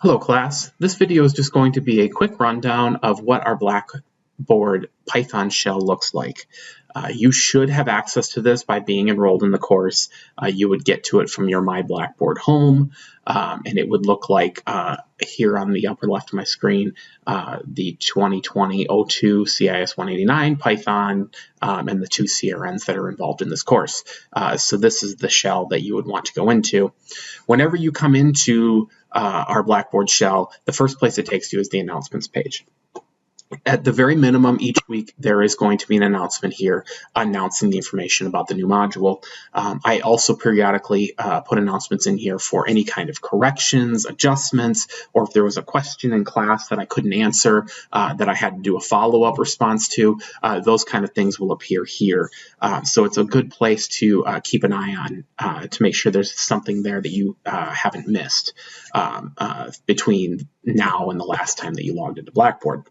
Hello class, this video is just going to be a quick rundown of what our Blackboard Python shell looks like. You should have access to this by being enrolled in the course. You would get to it from your My Blackboard home, and it would look like here on the upper left of my screen, the 2020-02 CIS189 Python and the two CRNs that are involved in this course. So this is the shell that you would want to go into. Whenever you come into our Blackboard shell, the first place it takes you is the announcements page. At the very minimum, each week there is going to be an announcement here announcing the information about the new module. I also periodically put announcements in here for any kind of corrections, adjustments, or if there was a question in class that I couldn't answer that I had to do a follow-up response to, those kind of things will appear here. So it's a good place to keep an eye on to make sure there's something there that you haven't missed between now and the last time that you logged into Blackboard.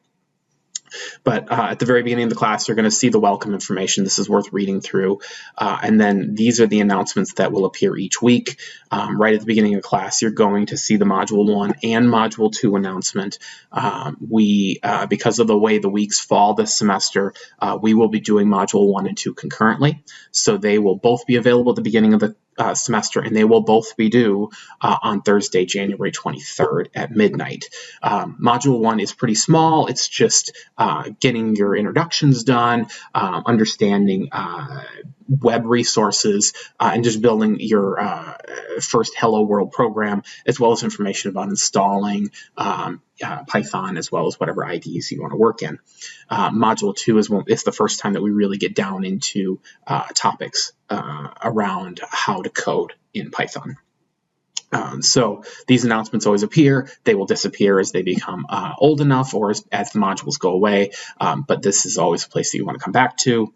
But at the very beginning of the class, you're going to see the welcome information. This is worth reading through. And then these are the announcements that will appear each week. Right at the beginning of class, you're going to see the Module 1 and Module 2 announcement. Because of the way the weeks fall this semester, we will be doing Module 1 and 2 concurrently. So they will both be available at the beginning of the semester, and they will both be due on Thursday, January 23rd at midnight. Module 1 is pretty small. It's just getting your introductions done, understanding web resources, and just building your first Hello World program, as well as information about installing Python, as well as whatever IDEs you want to work in. Module 2 is the first time that we really get down into topics around how to code in Python. So these announcements always appear. They will disappear as they become old enough or as the modules go away, but this is always a place that you want to come back to.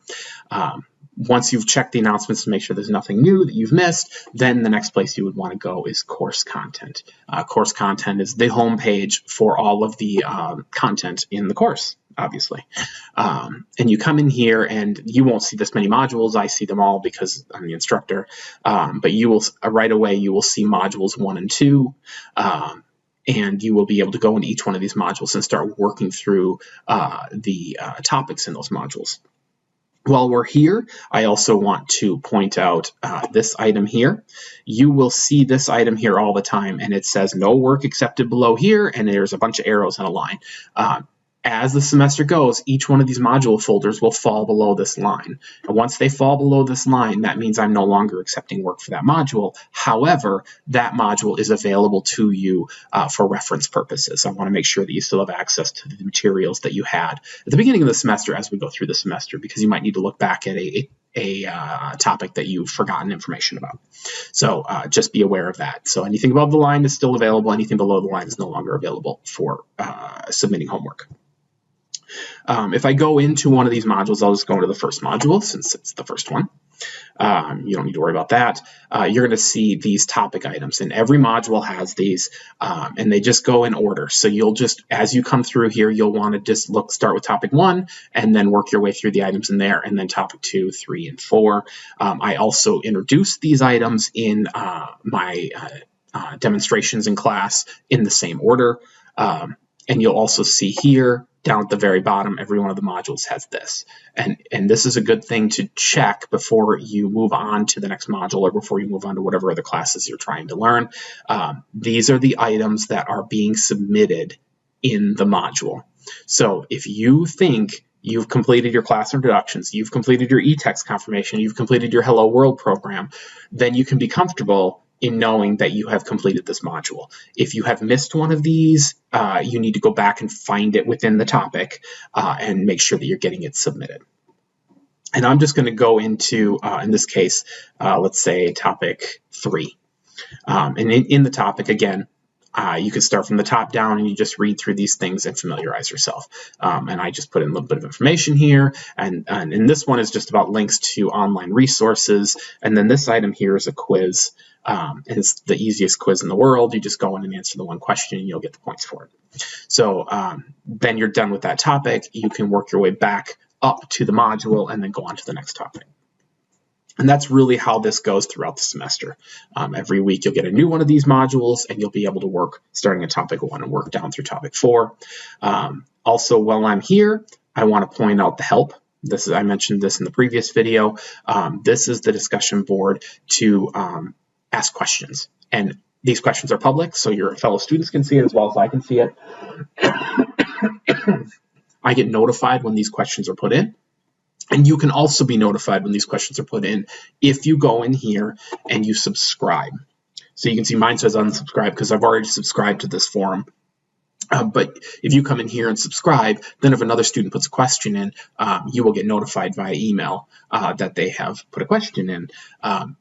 Once you've checked the announcements to make sure there's nothing new that you've missed, then the next place you would want to go is course content. Course content is the home page for all of the content in the course, obviously. And you come in here and you won't see this many modules. I see them all because I'm the instructor. But you will right away, you will see modules 1 and 2. And you will be able to go into each one of these modules and start working through the topics in those modules. While we're here, I also want to point out this item here. You will see this item here all the time, and it says no work accepted below here, and there's a bunch of arrows in a line. As the semester goes, each one of these module folders will fall below this line. And once they fall below this line, that means I'm no longer accepting work for that module. However, that module is available to you for reference purposes. I want to make sure that you still have access to the materials that you had at the beginning of the semester as we go through the semester, because you might need to look back at a topic that you've forgotten information about. So just be aware of that. So anything above the line is still available. Anything below the line is no longer available for submitting homework. If I go into one of these modules, I'll just go into the first module since it's the first one. You don't need to worry about that. You're going to see these topic items, and every module has these, and they just go in order. So you'll just, as you come through here, you'll want to just start with topic 1 and then work your way through the items in there, and then topic 2, 3, and 4. I also introduced these items in my demonstrations in class in the same order. And you'll also see here, down at the very bottom, every one of the modules has this. And this is a good thing to check before you move on to the next module or before you move on to whatever other classes you're trying to learn. These are the items that are being submitted in the module. So if you think you've completed your class introductions, you've completed your e-text confirmation, you've completed your Hello World program, then you can be comfortable in knowing that you have completed this module. If you have missed one of these, you need to go back and find it within the topic and make sure that you're getting it submitted. And I'm just going to go into, in this case, let's say topic 3. And in the topic, again, you can start from the top down and you just read through these things and familiarize yourself. And I just put in a little bit of information here. And this one is just about links to online resources. And then this item here is a quiz. And it's the easiest quiz in the world. You just go in and answer the one question and you'll get the points for it. So then you're done with that topic. You can work your way back up to the module and then go on to the next topic. And that's really how this goes throughout the semester. Every week you'll get a new one of these modules, and you'll be able to work starting at topic 1 and work down through topic 4. Also, while I'm here, I want to point out the help. I mentioned this in the previous video. This is the discussion board to ask questions. And these questions are public, so your fellow students can see it as well as I can see it. I get notified when these questions are put in. And you can also be notified when these questions are put in if you go in here and you subscribe. So you can see mine says unsubscribe because I've already subscribed to this forum. But if you come in here and subscribe, then if another student puts a question in, you will get notified via email that they have put a question in.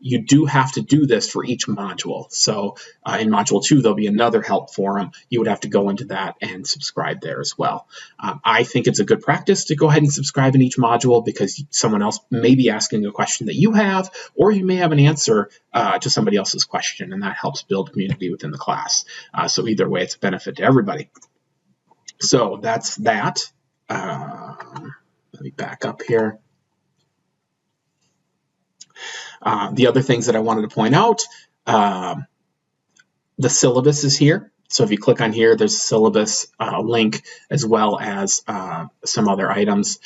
You do have to do this for each module. So in Module 2, there'll be another help forum. You would have to go into that and subscribe there as well. I think it's a good practice to go ahead and subscribe in each module because someone else may be asking a question that you have, or you may have an answer to somebody else's question, and that helps build community within the class. So either way, it's a benefit to everybody. So that's that. Let me back up here. The other things that I wanted to point out, the syllabus is here. So if you click on here, there's a syllabus link as well as some other items.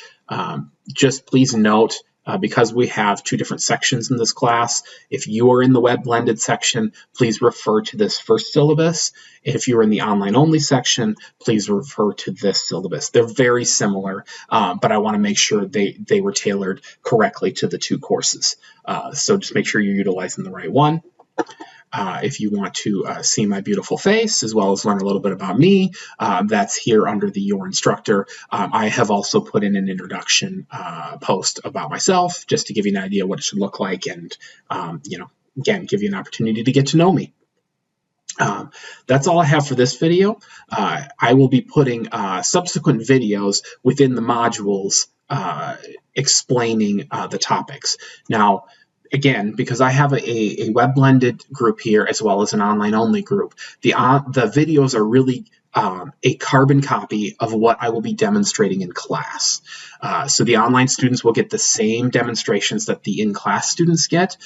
Just please note, because we have 2 different sections in this class, if you are in the web blended section, please refer to this first syllabus. If you're in the online only section, please refer to this syllabus. They're very similar, but I want to make sure they were tailored correctly to the 2 courses. So just make sure you're utilizing the right one. If you want to see my beautiful face as well as learn a little bit about me, that's here under the Your Instructor. I have also put in an introduction post about myself just to give you an idea what it should look like and, again, give you an opportunity to get to know me. That's all I have for this video. I will be putting subsequent videos within the modules explaining the topics. Now, again, because I have a web blended group here as well as an online only group, the videos are really a carbon copy of what I will be demonstrating in class. So the online students will get the same demonstrations that the in-class students get.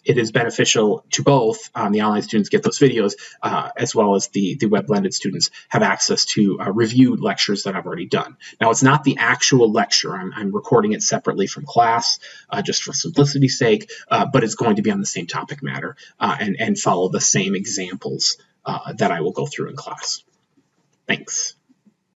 It is beneficial to both. The online students get those videos as well as the web blended students have access to review lectures that I've already done. Now, it's not the actual lecture. I'm recording it separately from class just for simplicity's sake, but it's going to be on the same topic matter and follow the same examples that I will go through in class. Thanks.